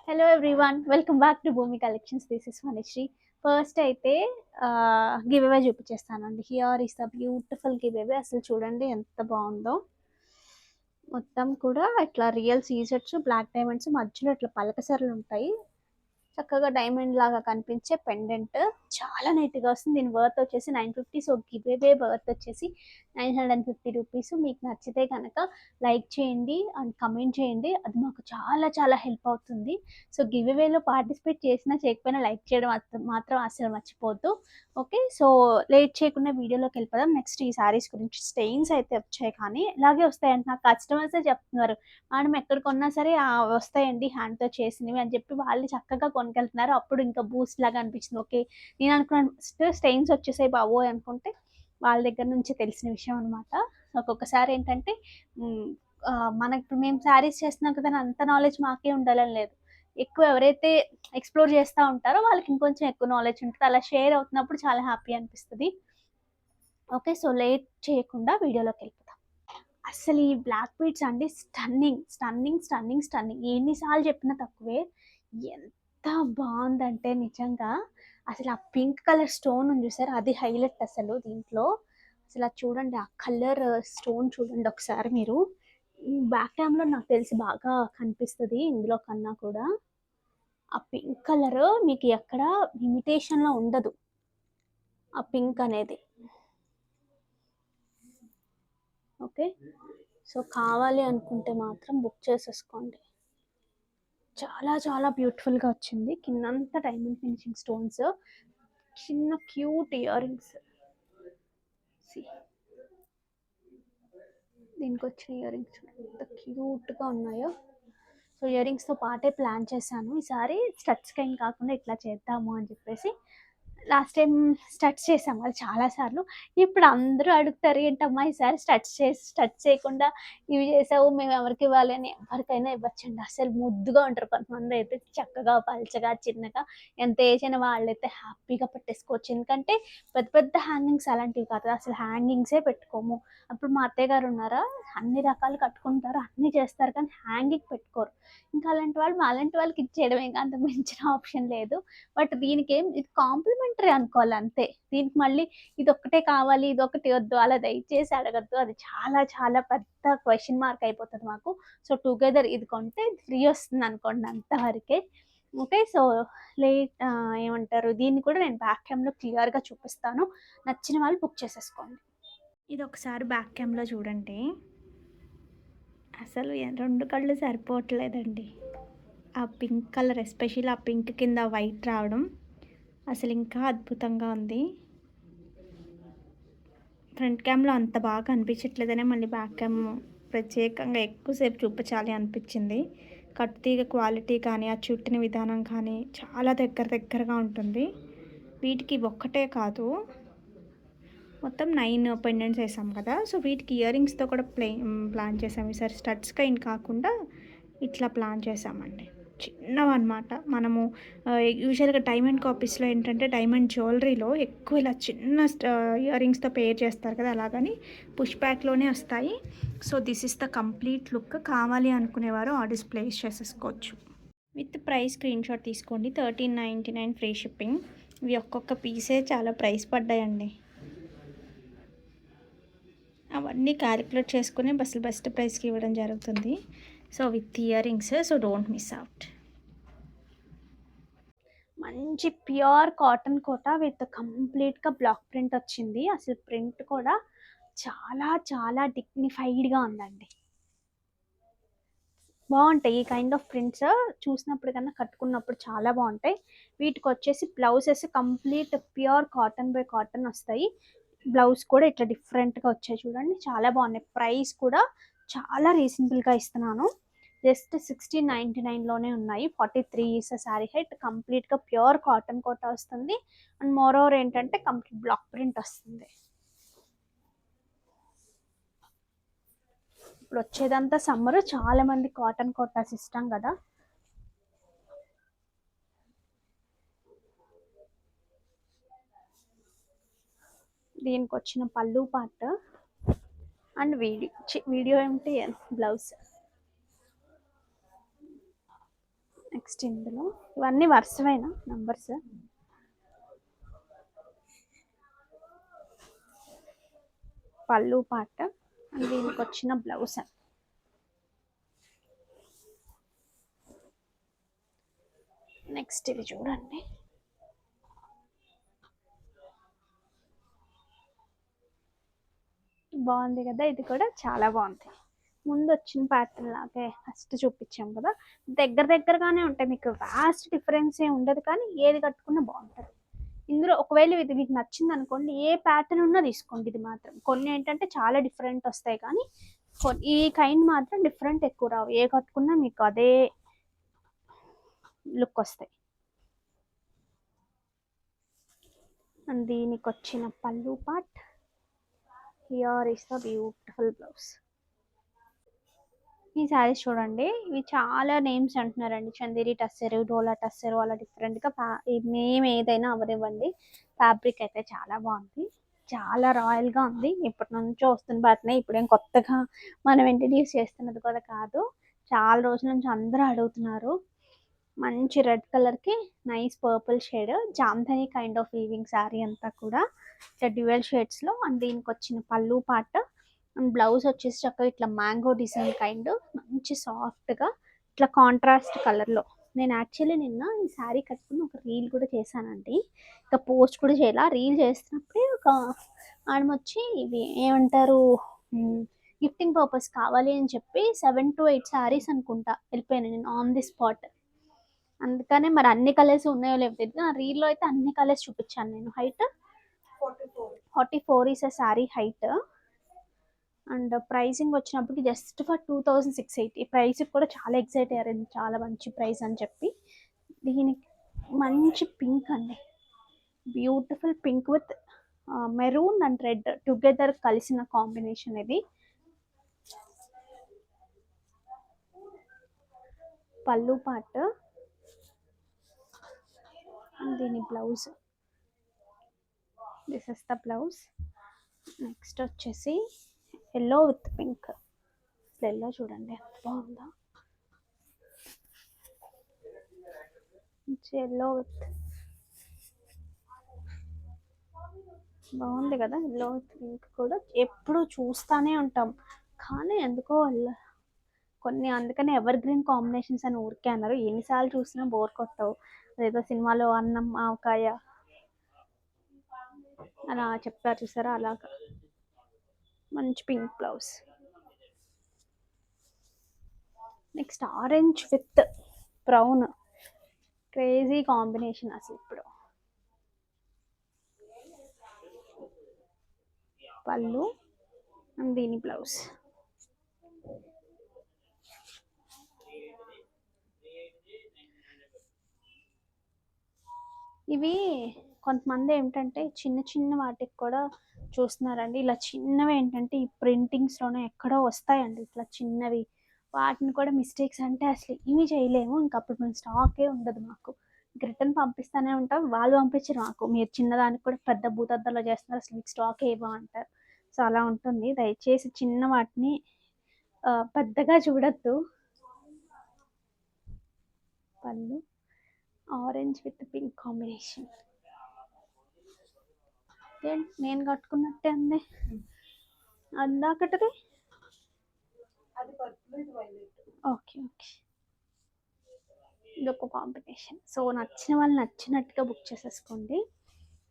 Hello everyone, welcome back to Bhoomi collections. This is Manasri. First అయితే give away చూపించేస్తానండి. Here is the beautiful give away. అసలు చూడండి ఎంత బాగుందో. మొత్తం కూడా ఇట్లా రియల్ సీజెట్స్, బ్లాక్ డైమండ్స్, మధ్యలో ఇట్లా పలకసరలు ఉంటాయి. చక్కగా డైమండ్ లాగా కనిపించే పెండెంట్ చాలా నీట్గా వస్తుంది. దీని వర్త్ వచ్చేసి 950. సో గివ్ అవే వర్త్ వచ్చేసి 950 రూపీస్. మీకు నచ్చితే కనుక లైక్ చేయండి అండ్ కమెంట్ చేయండి, అది మాకు చాలా చాలా హెల్ప్ అవుతుంది. సో గివ్ అవేలో పార్టిసిపేట్ చేసినా చేయకపోయినా లైక్ చేయడం మాత్రం అసలు మర్చిపోద్దు. ఓకే, సో లేట్ చేయకుండా వీడియోలోకి వెళ్ళిపోదాం. నెక్స్ట్ ఈ సారీస్ గురించి. స్టెయిన్స్ అయితే వచ్చాయి, కానీ ఇలాగే వస్తాయంటే నాకు కస్టమర్సే చెప్తున్నారు, మేడం ఎక్కడ కొన్నా సరే వస్తాయండి హ్యాండ్తో చేసినవి అని చెప్పి వాళ్ళు చక్కగా కొనుకెళ్తున్నారు. అప్పుడు ఇంకా బూస్ట్ లాగా అనిపించింది. ఓకే, నేను అనుకున్నాను ఫస్ట్ స్టెయిన్స్ వచ్చేసాయి బాబోయ్ అనుకుంటే, వాళ్ళ దగ్గర నుంచి తెలిసిన విషయం అనమాట. ఒక్కొక్కసారి ఏంటంటే మనకి ఇప్పుడు మేము శారీస్ చేస్తున్నాం కదా, అంత నాలెడ్జ్ మాకే ఉండాలని లేదు. ఎక్కువ ఎవరైతే ఎక్స్ప్లోర్ చేస్తూ ఉంటారో వాళ్ళకి ఇంకొంచెం ఎక్కువ నాలెడ్జ్ ఉంటుంది. అలా షేర్ అవుతున్నప్పుడు చాలా హ్యాపీ అనిపిస్తుంది. ఓకే, సో లేట్ చేయకుండా వీడియోలోకి వెళ్ళిపోతాం. అసలు ఈ బ్లాక్ బీడ్స్ అండి స్టన్నింగ్ స్టన్నింగ్ స్టన్నింగ్ స్టన్నింగ్, ఎన్నిసార్లు చెప్పినా తక్కువే. ఎంత బాగుందంటే నిజంగా, అసలు ఆ పింక్ కలర్ స్టోన్ ఉంది చూసారు, అది హైలైట్ అసలు దీంట్లో. అసలు అది చూడండి, ఆ కలర్ స్టోన్ చూడండి ఒకసారి మీరు. బ్యాక్ క్యామ్లో నాకు తెలిసి బాగా కనిపిస్తుంది ఇందులో కన్నా కూడా. ఆ పింక్ కలర్ మీకు ఎక్కడ ఇమిటేషన్లో ఉండదు, ఆ పింక్ అనేది. ఓకే, సో కావాలి అనుకుంటే మాత్రం బుక్ చేసేసుకోండి. చాలా చాలా బ్యూటిఫుల్గా వచ్చింది. కిందంతా డైమండ్ ఫినిషింగ్ స్టోన్స్, చిన్న క్యూట్ ఇయర్ రింగ్స్. దీనికి వచ్చిన ఇయర్ రింగ్స్ ఎంత క్యూట్గా ఉన్నాయో. సో ఇయర్ రింగ్స్తో పాటే ప్లాన్ చేశాను ఈసారి స్టడ్స్ కైన్ కాకుండా ఇట్లా చేద్దాము అని చెప్పేసి. లాస్ట్ టైం స్టడ్స్ చేసాం అది చాలాసార్లు. ఇప్పుడు అందరూ అడుగుతారు, ఏంటమ్మా ఈసారి స్టడ్స్ చేయకుండా ఇవి చేసావు, మేము ఎవరికి ఇవ్వాలి అని. ఎవరికైనా ఇవ్వచ్చండి, అసలు ముద్దుగా ఉంటారు. కొంతమంది అయితే చక్కగా పల్చగా చిన్నగా ఎంత ఏజ్ అయిన వాళ్ళైతే హ్యాపీగా పెట్టేసుకోవచ్చు. ఎందుకంటే పెద్ద పెద్ద హ్యాంగింగ్స్ అలాంటివి కాదు, అసలు హ్యాంగింగ్సే పెట్టుకోము. అప్పుడు మా అత్తయ్య గారు ఉన్నారా, అన్ని రకాలు కట్టుకుంటారు, అన్నీ చేస్తారు, కానీ హ్యాంగింగ్ పెట్టుకోరు. ఇంకా అలాంటి వాళ్ళు అలాంటి వాళ్ళకి ఇచ్చేయడమే, ఇంకా అంత మించిన ఆప్షన్ లేదు. బట్ దీనికి ఇది కాంప్లిమెంటరీ అనుకోవాలి అంతే. దీనికి మళ్ళీ ఇది ఒక్కటే కావాలి ఇది ఒకటి వద్దు అలా దయచేసి అడగద్దు, అది చాలా చాలా పెద్ద క్వశ్చన్ మార్క్ అయిపోతుంది మాకు. సో టుగెదర్ ఇది కొంటే ఫ్రీ వస్తుంది అనుకోండి, అంతవరకే. ఓకే, సో లేట్ ఏమంటారు, దీన్ని కూడా నేను బ్యాక్ క్యామ్లో క్లియర్గా చూపిస్తాను. నచ్చిన వాళ్ళు బుక్ చేసేసుకోండి. ఇది ఒకసారి బ్యాక్ క్యామ్లో చూడండి, అసలు రెండు కళ్ళు సరిపోవట్లేదండి. ఆ పింక్ కలర్, ఎస్పెషల్లీ ఆ పింక్ కింద వైట్ రావడం అసలు ఇంకా అద్భుతంగా ఉంది. ఫ్రంట్ క్యామ్లో అంత బాగా అనిపించట్లేదనే మళ్ళీ బ్యాక్ క్యామ్ ప్రత్యేకంగా ఎక్కువసేపు చూపించాలి అనిపించింది. కట్టుతీగ క్వాలిటీ కానీ, ఆ చుట్టిన విధానం కానీ చాలా దగ్గరగా ఉంటుంది. వీటికి ఒక్కటే కాదు, మొత్తం 9 పెండెంట్స్ వేసాం కదా, సో వీటికి ఇయర్ రింగ్స్తో కూడా ప్లాన్ చేసాం. ఈసారి స్టడ్స్ కైన్ కాకుండా ఇట్లా ప్లాన్ చేసామండి, చిన్నవన్నమాట. మనము యూజువల్గా డైమండ్ కాపీస్లో ఏంటంటే డైమండ్ జ్యువెలరీలో ఎక్కువ ఇలా చిన్న ఇయర్ రింగ్స్తో పేర్ చేస్తారు కదా, అలాగని పుష్ బ్యాక్లోనే వస్తాయి. So this is the complete look. కావాలి అనుకునేవారు ఆర్డర్స్ ప్లేస్ చేసేసుకోవచ్చు. విత్ ప్రైస్ స్క్రీన్ షాట్ తీసుకోండి. 1399 ఫ్రీ షిప్పింగ్. ఇవి ఒక్కొక్క పీసే చాలా ప్రైస్ పడ్డాయండి. అవన్నీ క్యాలిక్యులేట్ చేసుకుని బెస్ట్ ప్రైస్కి ఇవ్వడం జరుగుతుంది. So with ear rings, so don't miss out. మంచి ప్యూర్ కాటన్ కోట విత్ కంప్లీట్గా బ్లాక్ ప్రింట్ వచ్చింది. అసలు ప్రింట్ కూడా చాలా చాలా డిగ్నిఫైడ్గా ఉందండి. బాగుంటాయి ఈ కైండ్ ఆఫ్ ప్రింట్స్, చూసినప్పుడు కన్నా కట్టుకున్నప్పుడు చాలా బాగుంటాయి. వీటికి వచ్చేసి blouses complete pure cotton by cotton వస్తాయి. బ్లౌజ్ కూడా ఇట్లా డిఫరెంట్గా వచ్చాయి చూడండి, చాలా బాగున్నాయి. ప్రైస్ కూడా చాలా రీజనబుల్గా ఇస్తున్నాను, జస్ట్ 1699లోనే ఉన్నాయి. 43 ఈస్ శారీ హైట్, కంప్లీట్గా ప్యూర్ కాటన్ కోట వస్తుంది. అండ్ మోర్ ఓవర్ ఏంటంటే కంప్లీట్ బ్లాక్ ప్రింట్ వస్తుంది. ఇప్పుడు వచ్చేదంతా సమ్మర్, చాలా మంది కాటన్ కోటాస్ ఇష్టం కదా. దీనికి వచ్చిన పళ్ళు పార్ట్ అండ్ వీడియో ఏంటి, బ్లౌజ్. నెక్స్ట్ ఇందులో ఇవన్నీ వరుసమైన నంబర్స్. పళ్ళు పాట అండ్ దీనికి వచ్చిన బ్లౌజ్. నెక్స్ట్ ఇది చూడండి, బాగుంది కదా, ఇది కూడా చాలా బాగుంది. ముందు వచ్చిన ప్యాటర్న్ లాగే ఫస్ట్ చూపించాం కదా, దగ్గర దగ్గరగానే ఉంటాయి, మీకు వాస్ట్ డిఫరెన్స్ ఏ ఉండదు, కానీ ఏది కట్టుకున్నా బాగుంటుంది. ఇందులో ఒకవేళ ఇది మీకు నచ్చింది అనుకోండి, ఏ ప్యాటర్న్ ఉన్నా తీసుకోండి. ఇది మాత్రం కొన్ని ఏంటంటే చాలా డిఫరెంట్ వస్తాయి, కానీ ఈ కైండ్ మాత్రం డిఫరెంట్ ఎక్కువ రావు, ఏ కట్టుకున్నా మీకు అదే లుక్ వస్తాయి. అండ్ దీనికి వచ్చిన పళ్ళు part, here is the beautiful blouse. ఈ శారీస్ చూడండి, ఇవి చాలా నేమ్స్ అంటున్నారండి, చందేరి టస్సరు, డోలా టస్సరు, అలా డిఫరెంట్గా నేమ్ ఏదైనా అవనివ్వండి, ఫ్యాబ్రిక్ అయితే చాలా బాగుంది, చాలా రాయల్గా ఉంది. ఇప్పటి నుంచో వస్తున్న ప్యాటర్న్, ఇప్పుడేం కొత్తగా మనం ఇంట్రడ్యూస్ చేస్తున్నది కూడా కాదు, చాలా రోజుల నుంచి అందరూ అడుగుతున్నారు. మంచి రెడ్ కలర్కి nice purple shade, Jamdani kind of weaving sari అంతా కూడా ఇట్లా డ్యూయల్ షేడ్స్లో. అండ్ దీనికి వచ్చిన పళ్ళు పార్ట్ అండ్ బ్లౌజ్ వచ్చేసి చక్కగా ఇట్లా మ్యాంగో డిజైన్ కైండ్, మంచి సాఫ్ట్గా ఇట్లా కాంట్రాస్ట్ కలర్లో. నేను యాక్చువల్లీ నిన్న ఈ శారీ కట్టుకుని ఒక రీల్ కూడా చేశానండి, ఇంకా పోస్ట్ కూడా చేయాల. రీల్ చేస్తున్నప్పుడే ఒక ఆడమ వచ్చి ఇవి ఏమంటారు గిఫ్టింగ్ పర్పస్ కావాలి అని చెప్పి 7 to 8 శారీస్ అనుకుంటా వెళ్ళిపోయాను నేను ఆన్ ది స్పాట్. అందుకనే మరి అన్ని కలర్స్ ఉన్నాయో లేవో తెలియదు, నా రీల్లో అయితే అన్ని కలర్స్ చూపించాను నేను. Height 44 is a sari height. And pricing వచ్చినప్పటికి జస్ట్ ఫర్ 2680. ప్రైస్ కూడా చాలా ఎక్సైట్ అయ్యారు, చాలా మంచి ప్రైస్ అని చెప్పి. దీనికి మంచి పింక్ అండి, beautiful pink with maroon and red together కలిసిన కాంబినేషన్ ఇది. పళ్ళు పార్ట్ అండ్ దీని blouse, this is the blouse. Next వచ్చేసి ఎల్లో విత్ పింక్. ఎల్లో చూడండి ఎంత బాగుందో, ఎల్లో విత్ బాగుంది కదా. ఎల్లో విత్ పింక్ కూడా ఎప్పుడు చూస్తానే ఉంటాం, కానీ ఎందుకో కొన్ని అందుకనే ఎవర్ గ్రీన్ కాంబినేషన్స్ అని ఊరికే అన్నారు, ఎన్నిసార్లు చూసినా బోర్ కొట్టవు. అదేదో సినిమాలో అన్నం ఆవకాయ అలా చెప్తారు చూసారా, అలాగా. మంచి pink blouse. Next orange with brown, crazy combination అసలు ఇప్పుడు. పళ్ళు అండ్ దీని బ్లౌజ్. ఇవి కొంతమంది ఏంటంటే చిన్న చిన్న వాటికి కూడా చూస్తున్నారండి, ఇలా చిన్నవి ఏంటంటే ఈ ప్రింటింగ్స్లోనే ఎక్కడో వస్తాయండి ఇట్లా చిన్నవి, వాటిని కూడా మిస్టేక్స్ అంటే అసలు ఇవి చేయలేము, ఇంక అప్పుడు మేము స్టాకే ఉండదు మాకు, రిటర్న్ పంపిస్తూనే ఉంటాం, వాళ్ళు పంపించరు మాకు, మీరు చిన్నదానికి కూడా పెద్ద భూతద్దలో చేస్తున్నారు, అసలు మీకు స్టాక్ ఏవో అంటారు. సో అలా ఉంటుంది, దయచేసి చిన్న వాటిని పెద్దగా చూడద్దు. పళ్ళు ఆరెంజ్ విత్ పింక్ కాంబినేషన్, నేను కట్టుకున్నట్టే ఉంది అందాకటది. ఓకే ఓకే, ఇదొక కాంబినేషన్. సో నచ్చిన వాళ్ళు నచ్చినట్టుగా బుక్ చేసేసుకోండి.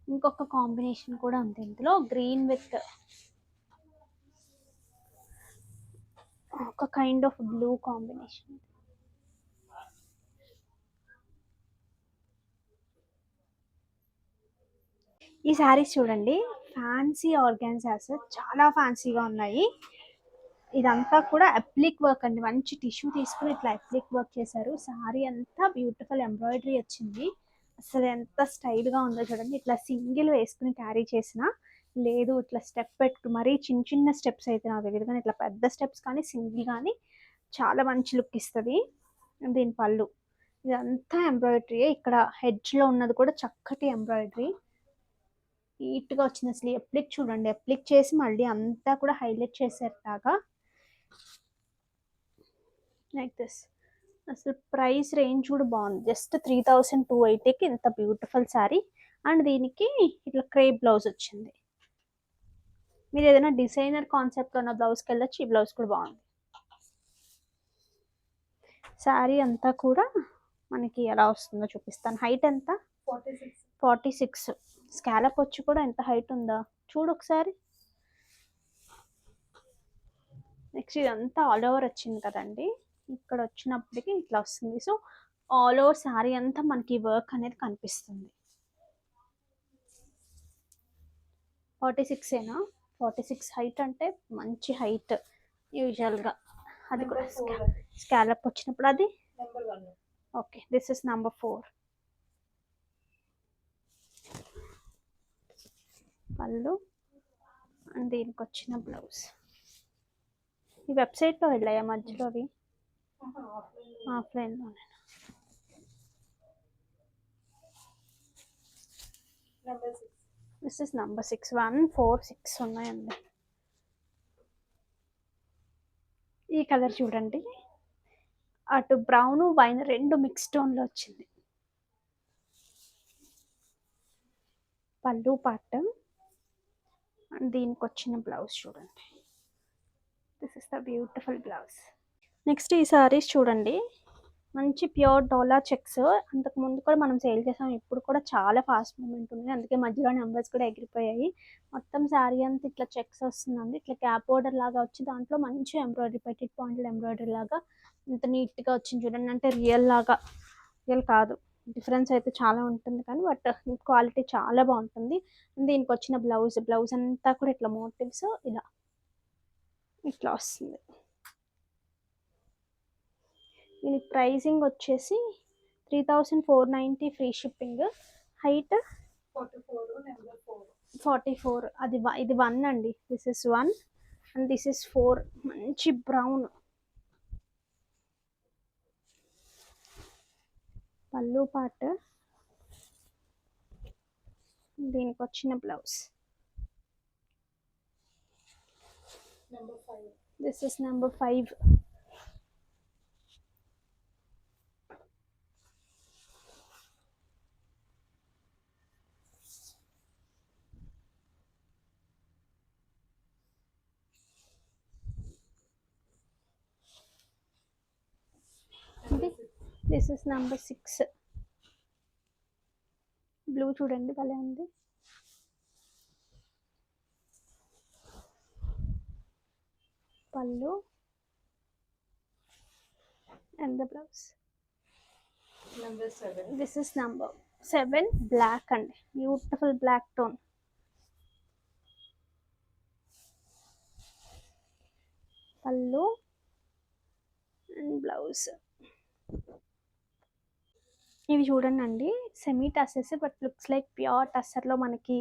ఇంకొక కాంబినేషన్ కూడా ఉంది ఇందులో, గ్రీన్ విత్ ఒక కైండ్ ఆఫ్ బ్లూ కాంబినేషన్. ఈ శారీస్ చూడండి, ఫ్యాన్సీ ఆర్గాన్జాస్ చాలా ఫ్యాన్సీగా ఉన్నాయి. ఇదంతా కూడా అప్లిక్ వర్క్ అండి, మంచి టిష్యూ తీసుకుని ఇట్లా అప్లిక్ వర్క్ చేశారు. శారీ అంతా బ్యూటిఫుల్ ఎంబ్రాయిడరీ వచ్చింది, అసలు ఎంత స్టైల్గా ఉందో చూడండి. ఇట్లా సింగిల్ వేసుకుని క్యారీ చేసిన లేదు, ఇట్లా స్టెప్ పెట్టు, మరీ చిన్న చిన్న స్టెప్స్ అయితే నాకు తెలియదు, కానీ ఇట్లా పెద్ద స్టెప్స్ కానీ సింగిల్ కానీ చాలా మంచి లుక్ ఇస్తుంది. దీని పళ్ళు ఇదంతా ఎంబ్రాయిడరీ, ఇక్కడ హెడ్జ్లో ఉన్నది కూడా చక్కటి ఎంబ్రాయిడరీ, నీట్గా వచ్చింది. అసలు అప్లిక్ చూడండి, అప్లిక్ చేసి మళ్ళీ అంతా కూడా హైలైట్ చేసేలాగా లైక్ దిస్. అసలు ప్రైస్ రేంజ్ కూడా బాగుంది. జస్ట్ 3280కి ఇంత బ్యూటిఫుల్ శారీ. అండ్ దీనికి ఇట్లా క్రేప్ బ్లౌజ్ వచ్చింది. మీరు ఏదైనా డిజైనర్ కాన్సెప్ట్లో ఉన్న బ్లౌజ్కి వెళ్ళొచ్చు. ఈ బ్లౌజ్ కూడా బాగుంది. శారీ అంతా కూడా మనకి ఎలా వస్తుందో చూపిస్తాను. హైట్ ఎంత? 46. స్కాలప్ వచ్చి కూడా ఎంత హైట్ ఉందా చూడు ఒకసారి. నెక్స్ట్ ఇదంతా ఆల్ ఓవర్ వచ్చింది కదండి. ఇక్కడ వచ్చినప్పటికి ఇట్లా వస్తుంది. సో ఆల్ ఓవర్ శారీ అంతా మనకి వర్క్ అనేది కనిపిస్తుంది. 46 ఏనా? 46 హైట్ అంటే మంచి హైట్ యూజువల్గా. అది కూడా స్కాలప్ వచ్చినప్పుడు అది ఓకే. This is number 4. పళ్ళు అండ్ దీనికి వచ్చిన బ్లౌజ్. ఈ వెబ్సైట్లో వెళ్ళాయా మధ్యలో అవి? ఆఫ్లైన్లోనే. This is number 6. 1, 4, 6 ఉన్నాయండి. ఈ కలర్ చూడండి. అటు బ్రౌన్ వైన్ రెండు మిక్స్ టోన్లో వచ్చింది. పళ్ళు పార్ట్ అండ్ దీనికి వచ్చిన బ్లౌజ్ చూడండి. This is the beautiful blouse. Next ఈ సారీస్ చూడండి. మంచి ప్యూర్ డోలా చెక్స్. అంతకు ముందు కూడా మనం సేల్ చేసాం. ఇప్పుడు కూడా చాలా ఫాస్ట్ మూమెంట్ ఉంది. అందుకే మధ్యలో నెంబర్స్ కూడా ఎగిరిపోయాయి. మొత్తం శారీ అంతా ఇట్లా చెక్స్ వస్తుందండి. ఇట్లా క్యాప్ బోర్డర్ లాగా వచ్చి దాంట్లో మంచి ఎంబ్రాయిడరీ, పెటిట్ పాయింటెడ్ ఎంబ్రాయిడరీ లాగా ఇంత నీట్గా వచ్చింది చూడండి. అంటే రియల్ లాగా, రియల్ కాదు, డిఫరెన్స్ అయితే చాలా ఉంటుంది కానీ బట్ క్వాలిటీ చాలా బాగుంటుంది. దీనికి వచ్చిన బ్లౌజ్ అంతా కూడా ఇట్లా మోటివ్స్ ఇలా ఇట్లా వస్తుంది. దీని ప్రైసింగ్ వచ్చేసి 3490 ఫ్రీ షిప్పింగ్. హైట్ 44. అది ఇది 1 అండి. This is 1 and this is 4. మంచి బ్రౌన్. పళ్ళు పార్ట్ దీనికి వచ్చిన blouse. This is number 5. This is number 6. Blue చూడండి భలే ఉంది. పళ్ళు and the blouse. This is number 7. Black అండి, బ్యూటిఫుల్ బ్లాక్ టోన్. పళ్ళు అండ్ బ్లౌజ్. ఇవి చూడండి అండి, semi tussar but looks like pure టస్సర్లో మనకి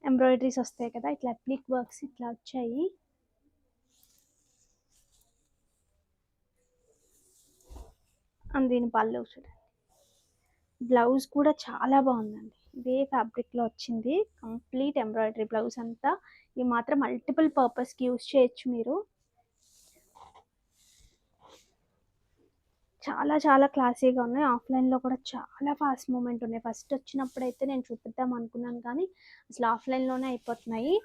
ఎంబ్రాయిడరీస్ వస్తాయి కదా, ఇట్లా అప్లిక్ వర్క్స్ ఇట్లా వచ్చాయి. అండ్ దీని పళ్ళు చూడండి. బ్లౌజ్ కూడా చాలా బాగుందండి. ఇదే ఫ్యాబ్రిక్లో వచ్చింది. కంప్లీట్ ఎంబ్రాయిడరీ బ్లౌజ్ అంతా. ఇవి మాత్రం మల్టిపుల్ పర్పస్కి యూజ్ చేయొచ్చు మీరు. చాలా చాలా క్లాసీగా ఉన్నాయి. ఆఫ్లైన్లో కూడా చాలా ఫాస్ట్ మూమెంట్ ఉన్నాయి. ఫస్ట్ వచ్చినప్పుడు అయితే నేను చూపిద్దాం అనుకున్నాను కానీ అసలు ఆఫ్లైన్లోనే అయిపోతున్నాయి.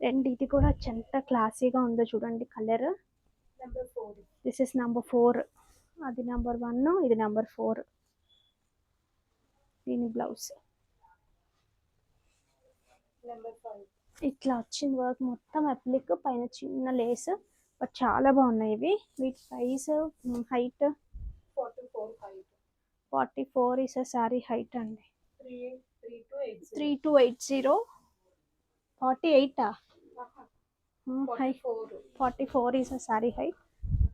అండ్ ఇది కూడా ఎంత క్లాసీగా ఉందో చూడండి. Colour this is number 4. అది నెంబర్ 1, ఇది నెంబర్ 4. దీని బ్లౌజ్ ఇట్లా వచ్చింది. వర్క్ మొత్తం అప్లిక్, పైన చిన్న లేస్, బట్ చాలా బాగున్నాయి ఇవి. వీటి price, height 44 is a sari height అండి. 3280. 48 44 ఇస్ అ శారీ హైట్.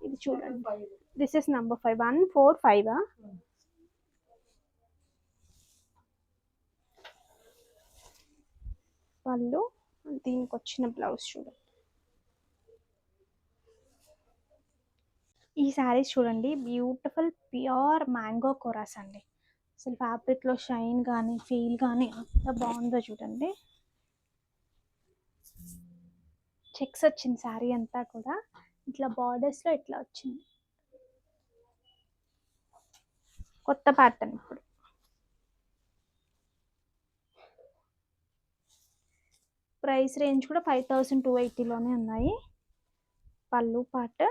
ఇది చూడండి. This is number 5. 145. పళ్ళు దీనికి వచ్చిన బ్లౌజ్ చూడండి. ఈ శారీస్ చూడండి, బ్యూటిఫుల్ ప్యూర్ మ్యాంగో కోరాస్ అండి. అసలు ఫ్యాబ్రిక్లో షైన్ కానీ ఫీల్ కానీ అంత బాగుందో చూడండి. చెక్స్ వచ్చింది శారీ అంతా కూడా. ఇట్లా బార్డర్స్లో ఇట్లా వచ్చింది. కొత్త ప్యాటర్న్ ఇప్పుడు. ప్రైస్ రేంజ్ కూడా 5280లోనే ఉన్నాయి. పళ్ళు పార్ట్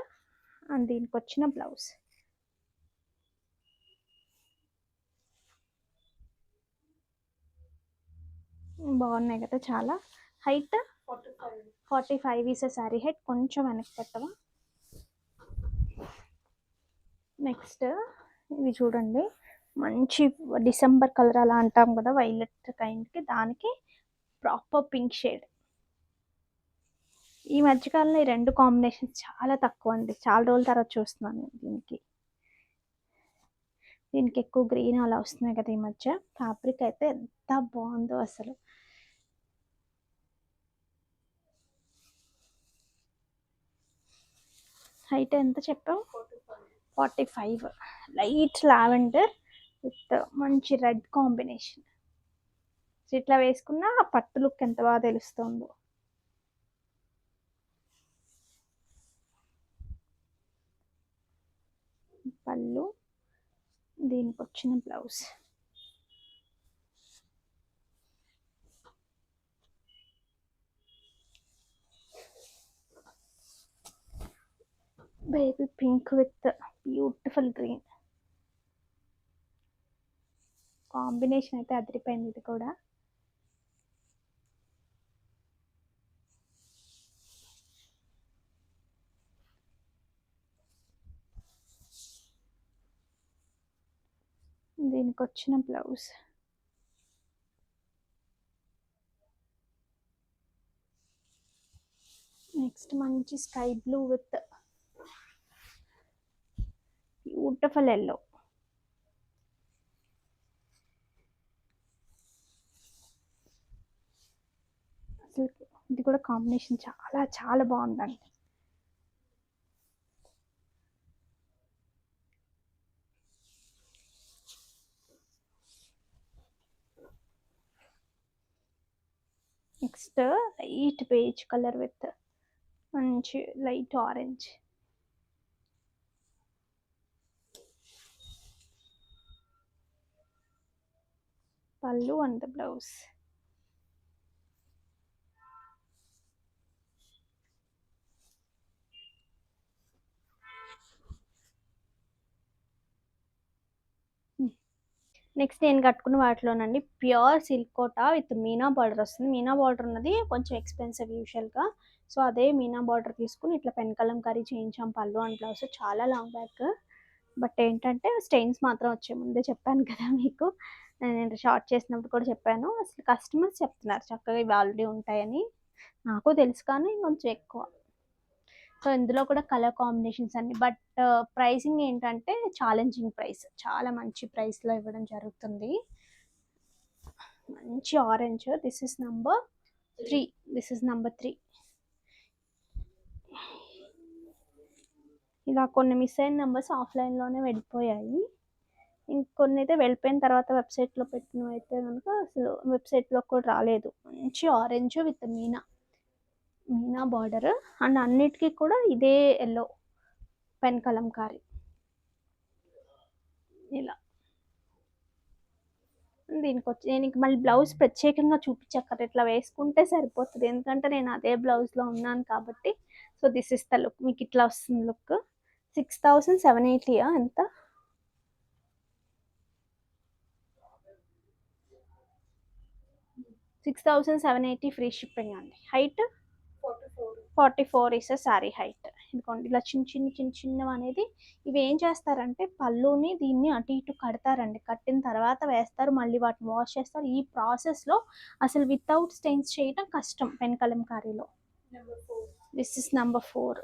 అండ్ దీనికి వచ్చిన బ్లౌజ్. బాగున్నాయి కదా చాలా. Height 45 is sari height. కొంచెం వెనక్కి పెట్టవా. నెక్స్ట్ ఇది చూడండి, మంచి డిసెంబర్ కలర్ అలా అంటాం కదా, వైలెట్ కైండ్కి, దానికి ప్రాపర్ పింక్ షేడ్. ఈ మధ్యకాలంలో ఈ రెండు కాంబినేషన్స్ చాలా తక్కువ అండి, చాలా రోజుల తర్వాత చూస్తున్నాను దీనికి. దీనికి ఎక్కువ గ్రీన్ అలా వస్తున్నాయి కదా ఈ మధ్య. ఫ్యాబ్రిక్ అయితే ఎంత బాగుందో అసలు. హైట్ ఎంత చెప్పావు? 45. లైట్ లావెండర్ విత్ మంచి రెడ్ కాంబినేషన్. ఇట్లా వేసుకున్న ఆ పట్టు లుక్ ఎంత బాగా తెలుస్తుందో. పళ్ళు, దీనికి వచ్చిన blouse. Baby pink with beautiful green combination అయితే అదిరిపోయింది ఇది కూడా. దీనికి వచ్చిన బ్లౌజ్. నెక్స్ట్ మంచి sky blue with beautiful yellow. అసలు ఇది కూడా కాంబినేషన్ చాలా చాలా బాగుందండి. Next light beige colour with మంచి లైట్ ఆరెంజ్. పళ్ళు అండ్ ద బ్లౌజ్. నెక్స్ట్ నేను కట్టుకున్న వాటిలోనండి pure silk Kota with Meena border వస్తుంది. మీనా బార్డర్ ఉన్నది కొంచెం ఎక్స్పెన్సివ్ యూజువల్గా. సో అదే మీనా బార్డర్ తీసుకుని ఇట్లా పెన్ కలంకారీ చేయించాం పళ్ళు అండ్ బ్లౌజ్. చాలా లాంగ్ బ్యాక్, బట్ ఏంటంటే స్టెయిన్స్ మాత్రం వచ్చే ముందే చెప్పాను కదా మీకు. నేను షార్ట్ చేసినప్పుడు కూడా చెప్పాను. అసలు కస్టమర్స్ చెప్తున్నారు చక్కగా ఇవి ఆల్రెడీ ఉంటాయని. నాకు తెలుసు కానీ కొంచెం ఎక్కువ. సో ఇందులో కూడా కలర్ కాంబినేషన్స్ అన్ని, బట్ ప్రైసింగ్ ఏంటంటే ఛాలెంజింగ్ ప్రైస్, చాలా మంచి ప్రైస్లో ఇవ్వడం జరుగుతుంది. మంచి orange. This is number 3. This is number 3. ఇలా కొన్ని మిస్ అయిన నెంబర్స్ ఆఫ్లైన్లోనే వెళ్ళిపోయాయి. ఇంకొన్ని అయితే వెళ్ళిపోయిన తర్వాత వెబ్సైట్లో పెట్టినవి అయితే కనుక అసలు వెబ్సైట్లో కూడా రాలేదు. మంచి orange with Meena border and అన్నిటికీ కూడా ఇదే ఎల్లో పెన్ కలంకారీ. ఇలా దీనికి మళ్ళీ బ్లౌజ్ ప్రత్యేకంగా చూపించక్కర్, ఇట్లా వేసుకుంటే సరిపోతుంది, ఎందుకంటే నేను అదే బ్లౌజ్లో ఉన్నాను కాబట్టి. So this is the look. మీకు ఇట్లా వస్తుంది లుక్. 6780 ఎంత? 6780 ఫ్రీ షిప్పింగ్ అండి. Height 44 is sari height. ఇదిగోండి ఇలా చిన్నవి అనేది ఇవి ఏం చేస్తారంటే పళ్ళుని దీన్ని అటు ఇటు కడతారండి. కట్టిన తర్వాత వేస్తారు, మళ్ళీ వాటిని వాష్ చేస్తారు. ఈ ప్రాసెస్లో అసలు వితౌట్ స్టెయిన్స్ చేయడం కష్టం పెన్ కలంకారీలో. This is number 4.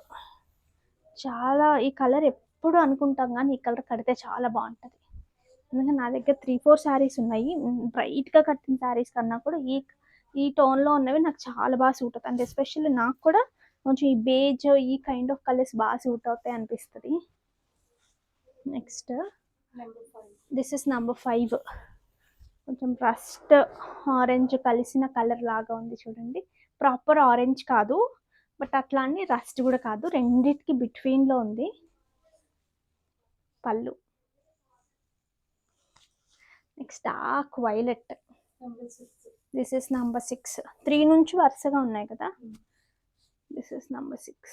చాలా ఈ కలర్ ఎప్పుడు అనుకుంటాం కానీ ఈ కలర్ కడితే చాలా బాగుంటుంది. ఎందుకంటే నా దగ్గర 3-4 శారీస్ ఉన్నాయి. బ్రైట్గా కట్టిన శారీస్ కన్నా కూడా ఈ టోన్లో ఉన్నవి నాకు చాలా బాగా సూట్ అవుతాయి. అండ్ ఎస్పెషల్లీ నాకు కూడా కొంచెం ఈ బేజ్ ఈ కైండ్ ఆఫ్ కలర్స్ బాగా సూట్ అవుతాయి అనిపిస్తుంది. Next this is number 5. కొంచెం రస్ట్ ఆరెంజ్ కలిసిన కలర్ లాగా ఉంది చూడండి. ప్రాపర్ ఆరెంజ్ కాదు, బట్ అట్లా అని రస్ట్ కూడా కాదు, రెండింటికి బిట్వీన్లో ఉంది. పళ్ళు next dark violet. This is number 6. 3 నుంచి వరుసగా ఉన్నాయి కదా. This is number 6.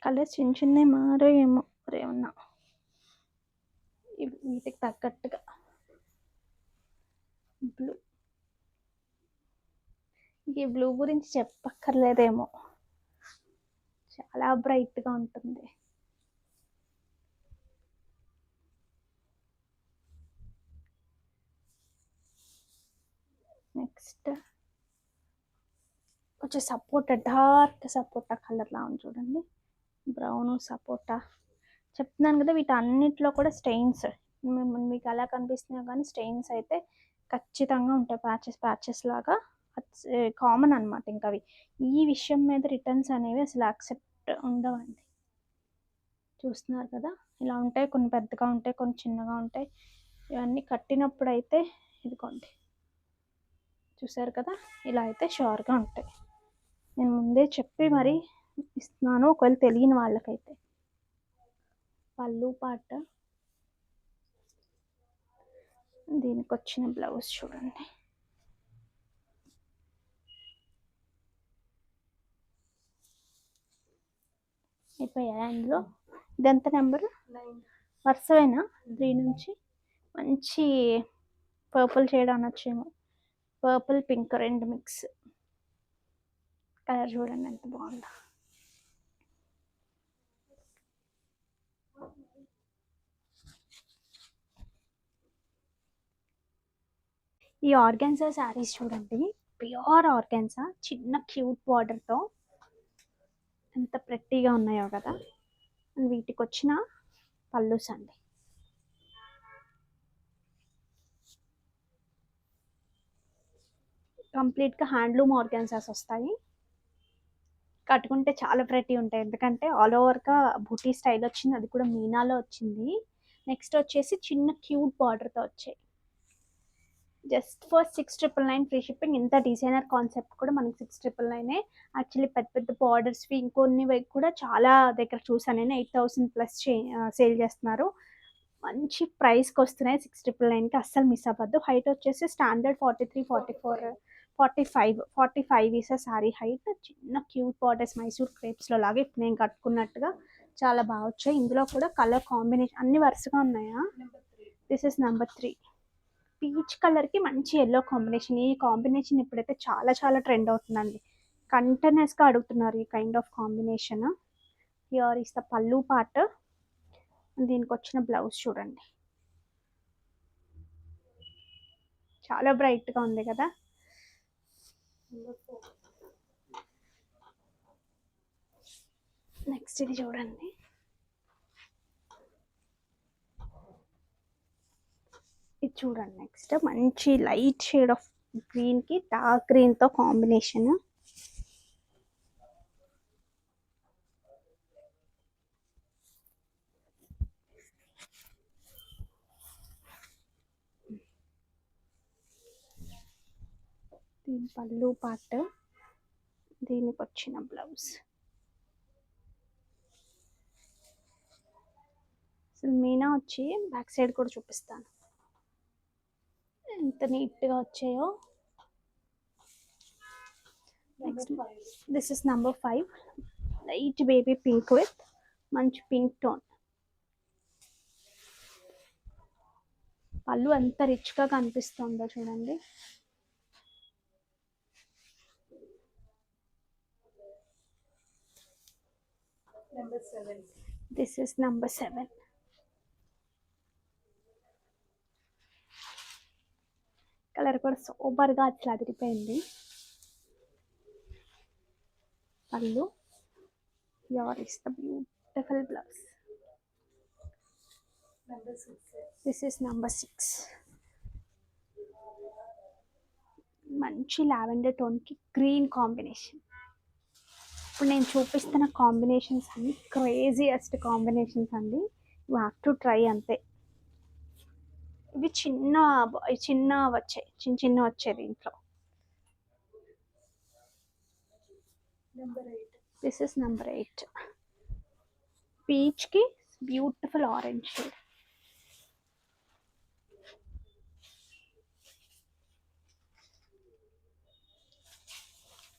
కలర్స్ చిన్న చిన్నవి మారేమో ఏమన్నా వీటికి తగ్గట్టుగా. బ్లూ, ఈ బ్లూ గురించి చెప్పక్కర్లేదేమో, చాలా బ్రైట్గా ఉంటుంది. నెక్స్ట్ వచ్చే సపోటా, డార్క్ సపోటా కలర్లా ఉంది చూడండి. బ్రౌన్ సపోటా. చెప్తున్నాను కదా వీటి అన్నిట్లో కూడా స్టెయిన్స్ మీకు ఎలా కనిపిస్తున్నాయో కానీ స్టెయిన్స్ అయితే ఖచ్చితంగా ఉంటాయి. ప్యాచెస్ లాగా కామన్ అనమాట. ఇంకా అవి ఈ విషయం మీద రిటర్న్స్ అనేవి అసలు యాక్సెప్ట్ ఉండవండి. చూస్తున్నారు కదా, ఇలా ఉంటాయి. కొన్ని పెద్దగా ఉంటాయి, కొన్ని చిన్నగా ఉంటాయి. ఇవన్నీ కట్టినప్పుడు అయితే ఇదిగోండి, చూసారు కదా, ఇలా అయితే షూర్గా ఉంటాయి. నేను ముందే చెప్పి మరి ఇస్తున్నాను, ఒకవేళ తెలియని వాళ్ళకైతే. పళ్ళు పాట, దీనికి వచ్చిన బ్లౌజ్ చూడండి. అయిపోయాయి అందులో. ఇదంతా నెంబర్ వరుసవేనా 3 నుంచి. మంచి పర్పుల్ షేడ్ అనొచ్చేమో, పర్పుల్ పింక్ రెండు మిక్స్. కలర్ చూడండి ఎంత బాగుందో. ఈ ఆర్గాన్జా శారీస్ చూడండి, ప్యూర్ ఆర్గాన్జా, చిన్న క్యూట్ బార్డర్తో ఎంత ప్రెట్టీగా ఉన్నాయో కదా. వీటికి వచ్చిన పళ్ళుస్ అండి. కంప్లీట్గా హ్యాండ్లూమ్ ఆర్గాన్జాస్ వస్తాయి. కట్టుకుంటే చాలా ప్రెట్టీ ఉంటాయి, ఎందుకంటే ఆల్ ఓవర్గా బూటీ స్టైల్ వచ్చింది, అది కూడా మీనాలో వచ్చింది. నెక్స్ట్ వచ్చేసి చిన్న క్యూట్ బార్డర్తో వచ్చాయి. Just for 6,999 free shipping. ఇంత డిజైనర్ కాన్సెప్ట్ కూడా మనకి 6,999. యాక్చువల్లీ పెద్ద పెద్ద బార్డర్స్వి ఇంకొన్ని కూడా చాలా దగ్గర చూసాను నేను. 8,000 ప్లస్ సేల్ చేస్తున్నారు. మంచి ప్రైస్కి వస్తున్నాయి 6,999కి. అస్సలు మిస్ అవ్వద్దు. హైట్ వచ్చేసి స్టాండర్డ్ 43, 44, 45 ఈసా శారీ హైట్. చిన్న క్యూట్ బార్డర్స్ మైసూర్ క్రేప్స్లో లాగా ఇప్పుడు నేను కట్టుకున్నట్టుగా చాలా బాగా వచ్చాయి. ఇందులో కూడా కలర్ కాంబినేషన్ అన్ని వరుసగా ఉన్నాయా. This is number 3. పీచ్ కలర్కి మంచి ఎల్లో కాంబినేషన్. ఈ కాంబినేషన్ ఇప్పుడైతే చాలా చాలా ట్రెండ్ అవుతుందండి. కంటిన్యూస్గా అడుగుతున్నారు ఈ kind of combination. Here is the పళ్ళు పార్ట్. దీనికి వచ్చిన బ్లౌజ్ చూడండి, చాలా బ్రైట్గా ఉంది కదా. నెక్స్ట్ ఇది చూడండి, ఇది చూడండి. నెక్స్ట్ మంచి లైట్ షేడ్ ఆఫ్ గ్రీన్కి డార్క్ గ్రీన్తో కాంబినేషన్. దీని పళ్ళు పార్ట్, దీనికి వచ్చిన బ్లౌజ్. అసలు మీనా వచ్చి బ్యాక్ సైడ్ కూడా చూపిస్తాను ఎంత నీట్గా వచ్చాయో. Next this is number 5. Light baby pink with మంచి పింక్ టోన్. పళ్ళు ఎంత రిచ్గా కనిపిస్తుందో చూడండి. This is number 7. కలర్ కూడా సూపర్గా అట్లా అదిరిపోయింది. పళ్ళు, here is the beautiful blouse. This is number 6. మంచి లావెండర్ టోన్కి గ్రీన్ కాంబినేషన్. ఇప్పుడు నేను చూపిస్తున్న కాంబినేషన్స్ అన్ని క్రేజియస్ట్ కాంబినేషన్స్ అండి. యూ హ్యావ్ టు ట్రై అంతే. ఇవి చిన్న వచ్చాయి, చిన్న వచ్చేది ఇంట్లో. This is number 8. పీచ్కి బ్యూటిఫుల్ ఆరెంజ్ షేడ్.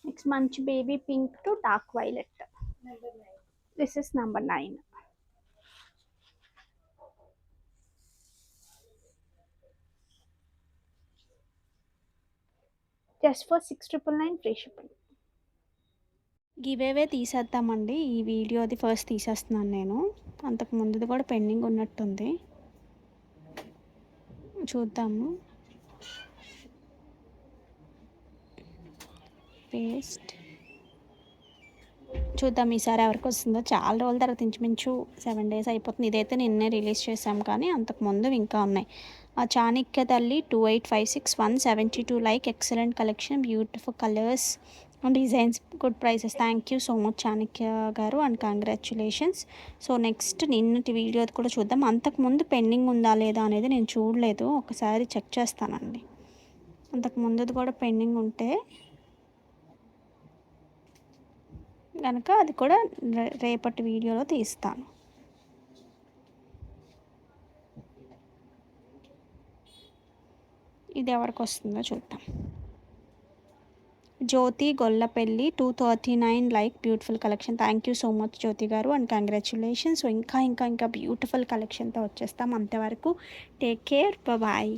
నెక్స్ట్ మంచి baby pink to dark violet. This is number 9. Just for 6,999 free shipping. Giveaway తీసేద్దామండి. ఈ వీడియోది ఫస్ట్ తీసేస్తున్నాను నేను. అంతకు ముందుది కూడా పెండింగ్ ఉన్నట్టుంది, చూద్దాము. పేస్ట్ చూద్దాం ఈసారి ఎవరికి వస్తుందో. చాలా రోజుల తర్వాత ఇంచుమించు 7 days అయిపోతుంది. ఇదైతే నిన్నే రిలీజ్ చేసాం, కానీ అంతకుముందు ఇంకా ఉన్నాయి. ఆ చాణక్య తల్లి 2856 172 like, excellent collection, beautiful colours and designs, good prices. Thank you so much Chanakya గారు అండ్ కంగ్రాచులేషన్స్. సో నెక్స్ట్ నిన్నటి వీడియో కూడా చూద్దాం. అంతకుముందు పెండింగ్ ఉందా లేదా అనేది నేను చూడలేదు, ఒకసారి చెక్ చేస్తానండి. అంతకుముందుది కూడా పెండింగ్ ఉంటే కనుక అది కూడా రేపటి వీడియోలో తీస్తాను. ఇది ఎవరికి వస్తుందో చూద్దాం. Jyothi Gollapalli 239 like, beautiful collection. Thank you so much Jyothi garu and congratulations. So ఇంకా బ్యూటిఫుల్ కలెక్షన్తో వచ్చేస్తాం. అంతవరకు టేక్ కేర్, బాయ్.